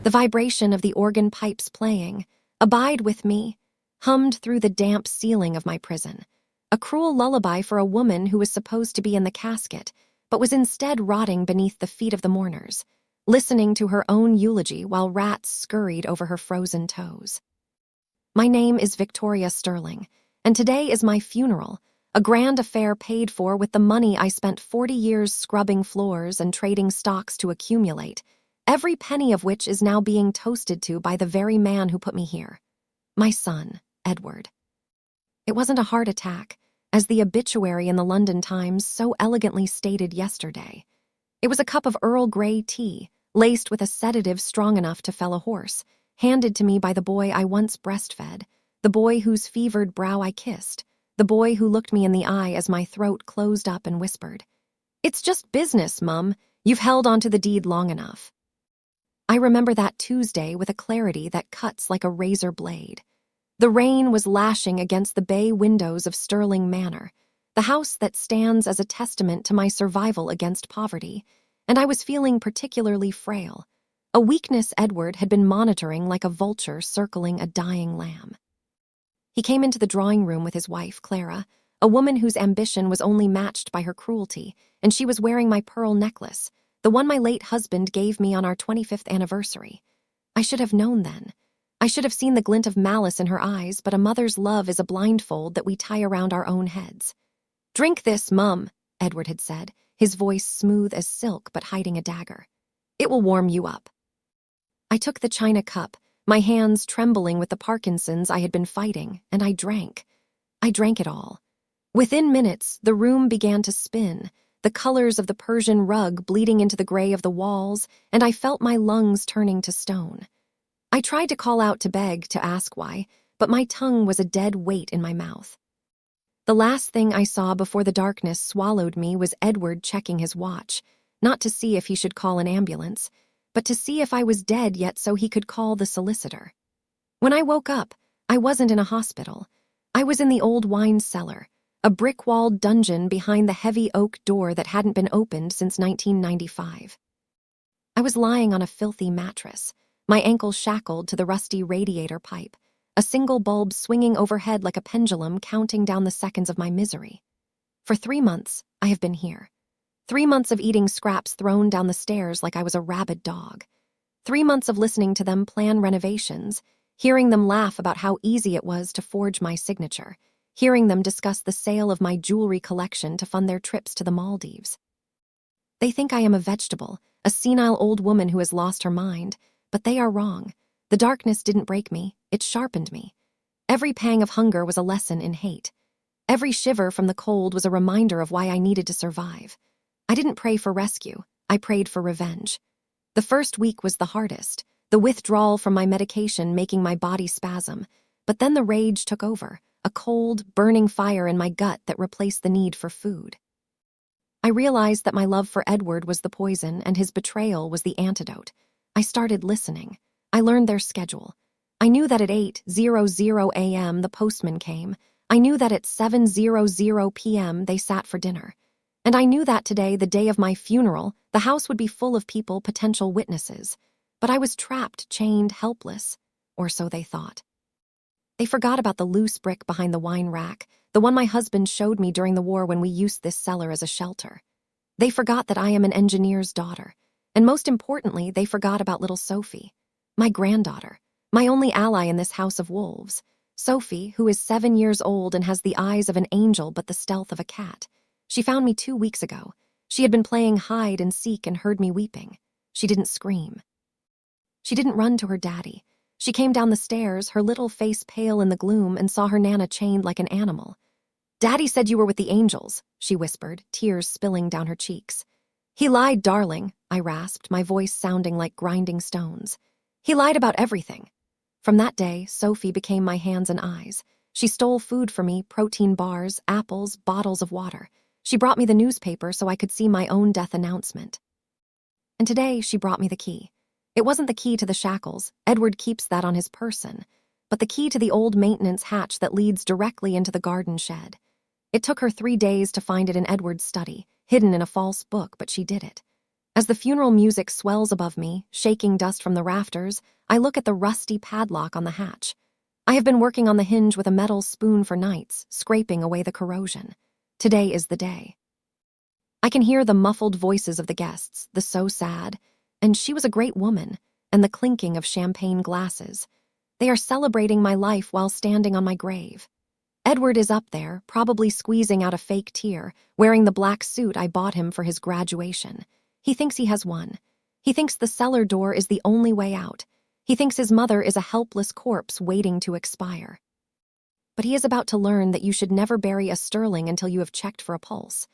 The vibration of the organ pipes playing, "Abide with me," hummed through the damp ceiling of my prison. A cruel lullaby for a woman who was supposed to be in the casket, but was instead rotting beneath the feet of the mourners, listening to her own eulogy while rats scurried over her frozen toes. My name is Victoria Sterling, and today is my funeral, a grand affair paid for with the money I spent 40 years scrubbing floors and trading stocks to accumulate, every penny of which is now being toasted to by the very man who put me here. My son, Edward. It wasn't a heart attack, as the obituary in the London Times so elegantly stated yesterday. It was a cup of Earl Grey tea, laced with a sedative strong enough to fell a horse, handed to me by the boy I once breastfed, the boy whose fevered brow I kissed, the boy who looked me in the eye as my throat closed up and whispered, "It's just business, Mum. You've held onto the deed long enough." I remember that Tuesday with a clarity that cuts like a razor blade. The rain was lashing against the bay windows of Stirling Manor, the house that stands as a testament to my survival against poverty, and I was feeling particularly frail, a weakness Edward had been monitoring like a vulture circling a dying lamb. He came into the drawing room with his wife, Clara, a woman whose ambition was only matched by her cruelty, and she was wearing my pearl necklace, the one my late husband gave me on our 25th anniversary. I should have known then. I should have seen the glint of malice in her eyes, but a mother's love is a blindfold that we tie around our own heads. "Drink this, Mum," Edward had said, his voice smooth as silk but hiding a dagger. "It will warm you up." I took the china cup, my hands trembling with the Parkinson's I had been fighting, and I drank. I drank it all. Within minutes, the room began to spin, the colors of the Persian rug bleeding into the gray of the walls, and I felt my lungs turning to stone. I tried to call out to beg, to ask why, but my tongue was a dead weight in my mouth. The last thing I saw before the darkness swallowed me was Edward checking his watch, not to see if he should call an ambulance, but to see if I was dead yet so he could call the solicitor. When I woke up, I wasn't in a hospital. I was in the old wine cellar, a brick-walled dungeon behind the heavy oak door that hadn't been opened since 1995. I was lying on a filthy mattress, my ankles shackled to the rusty radiator pipe, a single bulb swinging overhead like a pendulum counting down the seconds of my misery. For 3 months, I have been here. 3 months of eating scraps thrown down the stairs like I was a rabid dog. 3 months of listening to them plan renovations, hearing them laugh about how easy it was to forge my signature, hearing them discuss the sale of my jewelry collection to fund their trips to the Maldives. They think I am a vegetable, a senile old woman who has lost her mind, but they are wrong. The darkness didn't break me, it sharpened me. Every pang of hunger was a lesson in hate. Every shiver from the cold was a reminder of why I needed to survive. I didn't pray for rescue, I prayed for revenge. The first week was the hardest, the withdrawal from my medication making my body spasm, but then the rage took over, a cold, burning fire in my gut that replaced the need for food. I realized that my love for Edward was the poison and his betrayal was the antidote. I started listening. I learned their schedule. I knew that at 8:00 a.m. the postman came. I knew that at 7:00 p.m. they sat for dinner. And I knew that today, the day of my funeral, the house would be full of people, potential witnesses. But I was trapped, chained, helpless. Or so they thought. They forgot about the loose brick behind the wine rack, the one my husband showed me during the war when we used this cellar as a shelter. They forgot that I am an engineer's daughter. And most importantly, they forgot about little Sophie, my granddaughter, my only ally in this house of wolves. Sophie, who is 7 years old and has the eyes of an angel but the stealth of a cat. She found me 2 weeks ago. She had been playing hide and seek and heard me weeping. She didn't scream. She didn't run to her daddy. She came down the stairs, her little face pale in the gloom, and saw her Nana chained like an animal. "Daddy said you were with the angels," she whispered, tears spilling down her cheeks. "He lied, darling," I rasped, my voice sounding like grinding stones. "He lied about everything." From that day, Sophie became my hands and eyes. She stole food for me, protein bars, apples, bottles of water. She brought me the newspaper so I could see my own death announcement. And today, she brought me the key. It wasn't the key to the shackles. Edward keeps that on his person. But the key to the old maintenance hatch that leads directly into the garden shed. It took her 3 days to find it in Edward's study, hidden in a false book, but she did it. As the funeral music swells above me, shaking dust from the rafters, I look at the rusty padlock on the hatch. I have been working on the hinge with a metal spoon for nights, scraping away the corrosion. Today is the day. I can hear the muffled voices of the guests, the so sad, and she was a great woman, and the clinking of champagne glasses. They are celebrating my life while standing on my grave. Edward is up there, probably squeezing out a fake tear, wearing the black suit I bought him for his graduation. He thinks he has won. He thinks the cellar door is the only way out. He thinks his mother is a helpless corpse waiting to expire. But he is about to learn that you should never bury a sterling until you have checked for a pulse.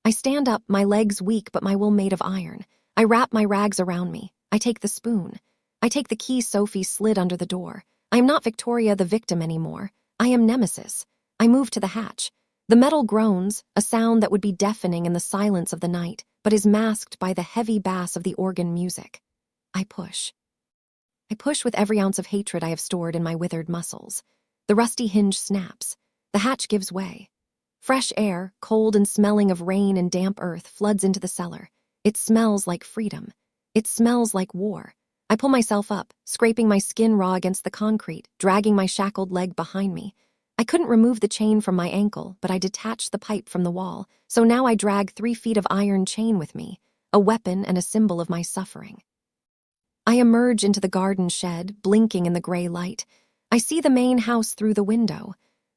I stand up, my legs weak but my will made of iron. I wrap my rags around me. I take the spoon. I take the key Sophie slid under the door. I am not Victoria the victim anymore. I am Nemesis. I move to the hatch. The metal groans, a sound that would be deafening in the silence of the night, but is masked by the heavy bass of the organ music. I push. I push with every ounce of hatred I have stored in my withered muscles. The rusty hinge snaps. The hatch gives way. Fresh air, cold and smelling of rain and damp earth, floods into the cellar. It smells like freedom. It smells like war. I pull myself up, scraping my skin raw against the concrete, dragging my shackled leg behind me. I couldn't remove the chain from my ankle, but I detached the pipe from the wall, so now I drag 3 feet of iron chain with me, a weapon and a symbol of my suffering. I emerge into the garden shed, blinking in the gray light. I see the main house through the window.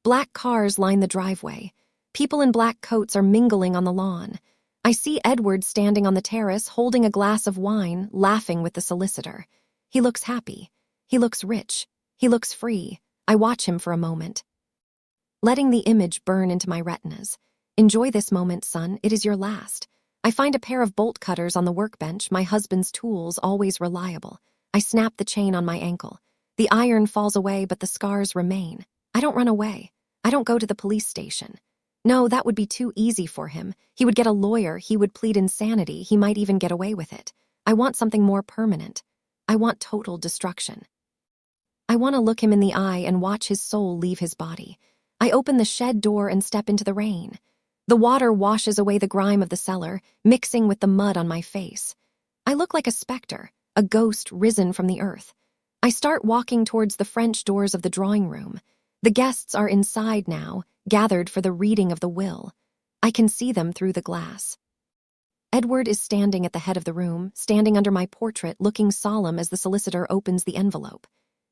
Black cars line the driveway. People in black coats are mingling on the lawn. I see Edward standing on the terrace, holding a glass of wine, laughing with the solicitor. He looks happy. He looks rich. He looks free. I watch him for a moment, letting the image burn into my retinas. Enjoy this moment, son. It is your last. I find a pair of bolt cutters on the workbench, my husband's tools, always reliable. I snap the chain on my ankle. The iron falls away, but the scars remain. I don't run away. I don't go to the police station. No, that would be too easy for him. He would get a lawyer. He would plead insanity. He might even get away with it. I want something more permanent. I want total destruction. I want to look him in the eye and watch his soul leave his body. I open the shed door and step into the rain. The water washes away the grime of the cellar, mixing with the mud on my face. I look like a specter, a ghost risen from the earth. I start walking towards the French doors of the drawing room. The guests are inside now, gathered for the reading of the will. I can see them through the glass. Edward is standing at the head of the room, standing under my portrait, looking solemn as the solicitor opens the envelope.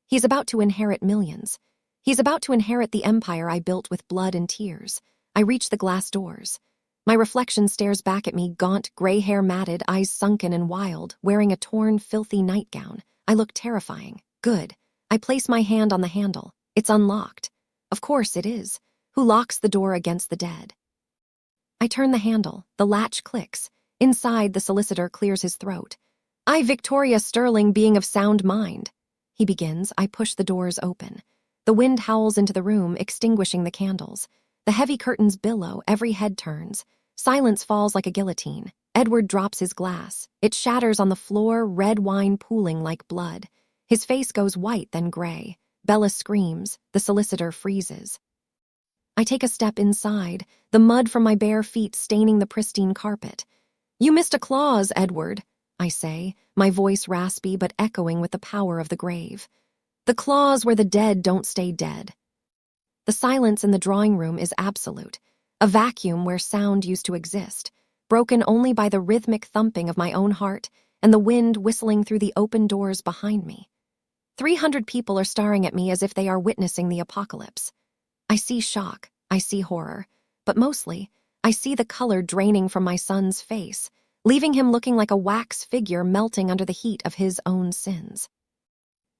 He's about to inherit millions. He's about to inherit the empire I built with blood and tears. I reach the glass doors. My reflection stares back at me, gaunt, gray hair matted, eyes sunken and wild, wearing a torn, filthy nightgown. I look terrifying. Good. I place my hand on the handle. It's unlocked. Of course it is. Who locks the door against the dead? I turn the handle. The latch clicks. Inside, the solicitor clears his throat. I, Victoria Sterling, being of sound mind. He begins. I push the doors open. The wind howls into the room, extinguishing the candles. The heavy curtains billow, every head turns. Silence falls like a guillotine. Edward drops his glass. It shatters on the floor, red wine pooling like blood. His face goes white, then gray. Bella screams. The solicitor freezes. I take a step inside, the mud from my bare feet staining the pristine carpet. You missed a clause, Edward, I say, my voice raspy but echoing with the power of the grave. The clause where the dead don't stay dead. The silence in the drawing room is absolute, a vacuum where sound used to exist, broken only by the rhythmic thumping of my own heart and the wind whistling through the open doors behind me. 300 people are staring at me as if they are witnessing the apocalypse. I see shock, I see horror, but mostly, I see the color draining from my son's face, leaving him looking like a wax figure melting under the heat of his own sins.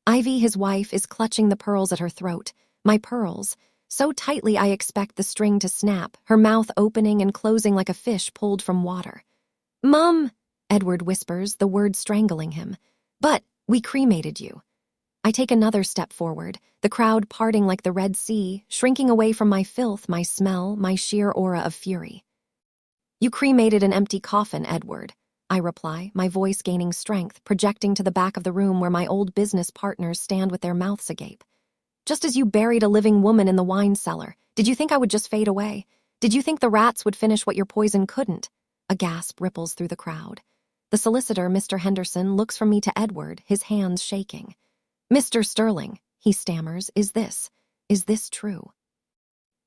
Ivy, his wife, is clutching the pearls at her throat, my pearls, so tightly I expect the string to snap, her mouth opening and closing like a fish pulled from water. Mum, Edward whispers, the word strangling him. But we cremated you. I take another step forward, the crowd parting like the Red Sea, shrinking away from my filth, my smell, my sheer aura of fury. You cremated an empty coffin, Edward, I reply, my voice gaining strength, projecting to the back of the room where my old business partners stand with their mouths agape. Just as you buried a living woman in the wine cellar, did you think I would just fade away? Did you think the rats would finish what your poison couldn't? A gasp ripples through the crowd. The solicitor, Mr. Henderson, looks from me to Edward, his hands shaking. "Mr. Sterling," he stammers, is this true?"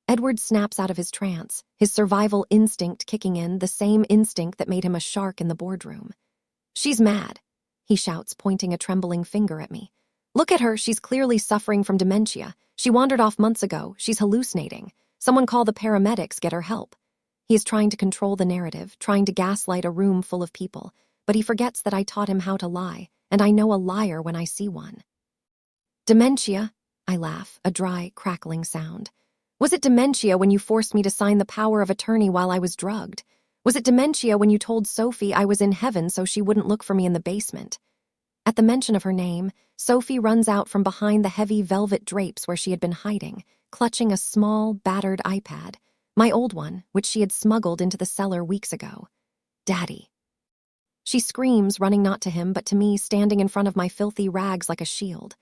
Edward snaps out of his trance, his survival instinct kicking in, the same instinct that made him a shark in the boardroom. "She's mad," he shouts, pointing a trembling finger at me. "Look at her, she's clearly suffering from dementia. She wandered off months ago, she's hallucinating. Someone call the paramedics, get her help." He is trying to control the narrative, trying to gaslight a room full of people, but he forgets that I taught him how to lie, and I know a liar when I see one. "Dementia?" I laugh, a dry, crackling sound. "Was it dementia when you forced me to sign the power of attorney while I was drugged? Was it dementia when you told Sophie I was in heaven so she wouldn't look for me in the basement?" At the mention of her name, Sophie runs out from behind the heavy velvet drapes where she had been hiding, clutching a small, battered iPad, my old one, which she had smuggled into the cellar weeks ago. "Daddy." She screams, running not to him but to me, standing in front of my filthy rags like a shield.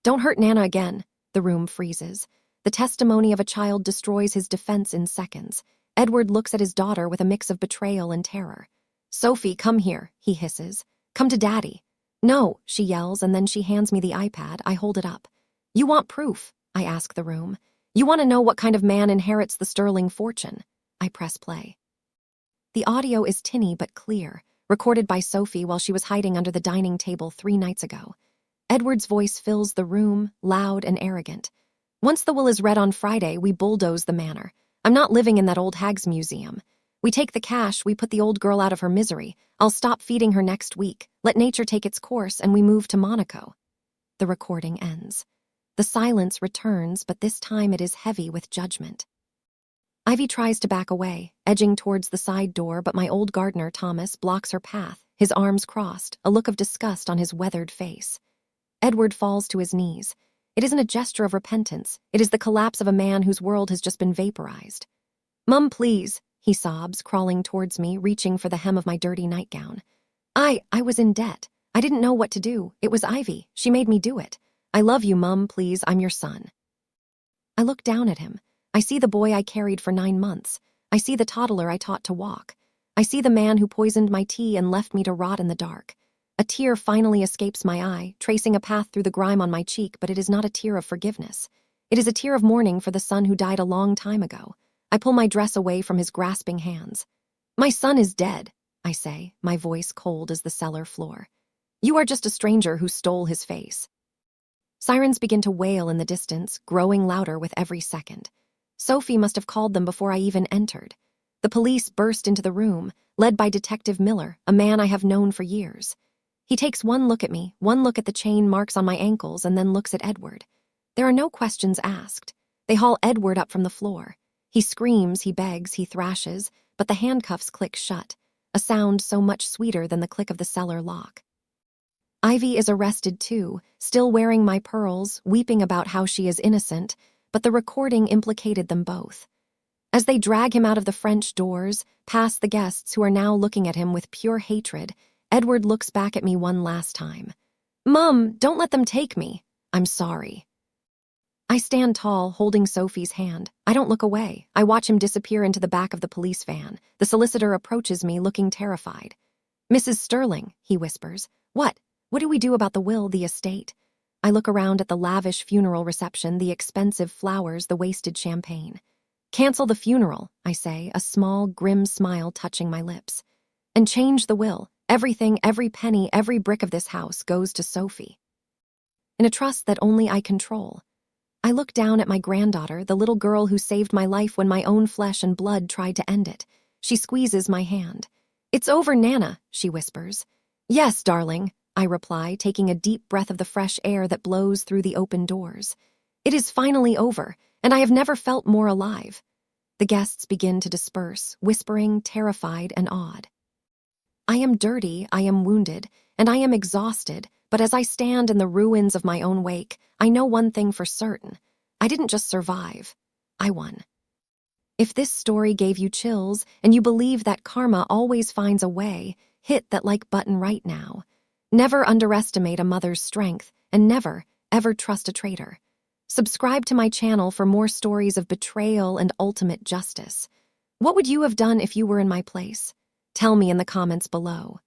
"Don't hurt Nana again." The room freezes. The testimony of a child destroys his defense in seconds. Edward looks at his daughter with a mix of betrayal and terror. "Sophie, come here," he hisses. "Come to Daddy." "No," she yells, and then she hands me the iPad. I hold it up. "You want proof?" I ask the room. "You want to know what kind of man inherits the Sterling fortune?" I press play. The audio is tinny but clear, recorded by Sophie while she was hiding under the dining table 3 nights ago. Edward's voice fills the room, loud and arrogant. "Once the will is read on Friday, we bulldoze the manor. I'm not living in that old hag's museum. We take the cash, we put the old girl out of her misery. I'll stop feeding her next week, let nature take its course, and we move to Monaco." The recording ends. The silence returns, but this time it is heavy with judgment. Ivy tries to back away, edging towards the side door, but my old gardener, Thomas, blocks her path, his arms crossed, a look of disgust on his weathered face. Edward falls to his knees. It isn't a gesture of repentance. It is the collapse of a man whose world has just been vaporized. "Mum, please," he sobs, crawling towards me, reaching for the hem of my dirty nightgown. I was in debt. I didn't know what to do. It was Ivy. She made me do it. "I love you, Mum, please. I'm your son." I look down at him. I see the boy I carried for 9 months. I see the toddler I taught to walk. I see the man who poisoned my tea and left me to rot in the dark. A tear finally escapes my eye, tracing a path through the grime on my cheek, but it is not a tear of forgiveness. It is a tear of mourning for the son who died a long time ago. I pull my dress away from his grasping hands. "My son is dead," I say, my voice cold as the cellar floor. "You are just a stranger who stole his face." Sirens begin to wail in the distance, growing louder with every second. Sophie must have called them before I even entered. The police burst into the room, led by Detective Miller, a man I have known for years. He takes one look at me, one look at the chain marks on my ankles, and then looks at Edward. There are no questions asked. They haul Edward up from the floor. He screams, he begs, he thrashes, but the handcuffs click shut, a sound so much sweeter than the click of the cellar lock. Ivy is arrested too, still wearing my pearls, weeping about how she is innocent, but the recording implicated them both. As they drag him out of the French doors, past the guests who are now looking at him with pure hatred, Edward looks back at me one last time. "Mum, don't let them take me. I'm sorry." I stand tall, holding Sophie's hand. I don't look away. I watch him disappear into the back of the police van. The solicitor approaches me, looking terrified. "Mrs. Sterling," he whispers. What do we do about the will, the estate?" I look around at the lavish funeral reception, the expensive flowers, the wasted champagne. "Cancel the funeral," I say, a small, grim smile touching my lips. "And change the will. Everything, every penny, every brick of this house goes to Sophie, in a trust that only I control." I look down at my granddaughter, the little girl who saved my life when my own flesh and blood tried to end it. She squeezes my hand. "It's over, Nana," she whispers. "Yes, darling," I reply, taking a deep breath of the fresh air that blows through the open doors. "It is finally over, and I have never felt more alive." The guests begin to disperse, whispering, terrified and awed. I am dirty, I am wounded, and I am exhausted, but as I stand in the ruins of my own wake, I know one thing for certain. I didn't just survive. I won. If this story gave you chills, and you believe that karma always finds a way, hit that like button right now. Never underestimate a mother's strength, and never, ever trust a traitor. Subscribe to my channel for more stories of betrayal and ultimate justice. What would you have done if you were in my place? Tell me in the comments below.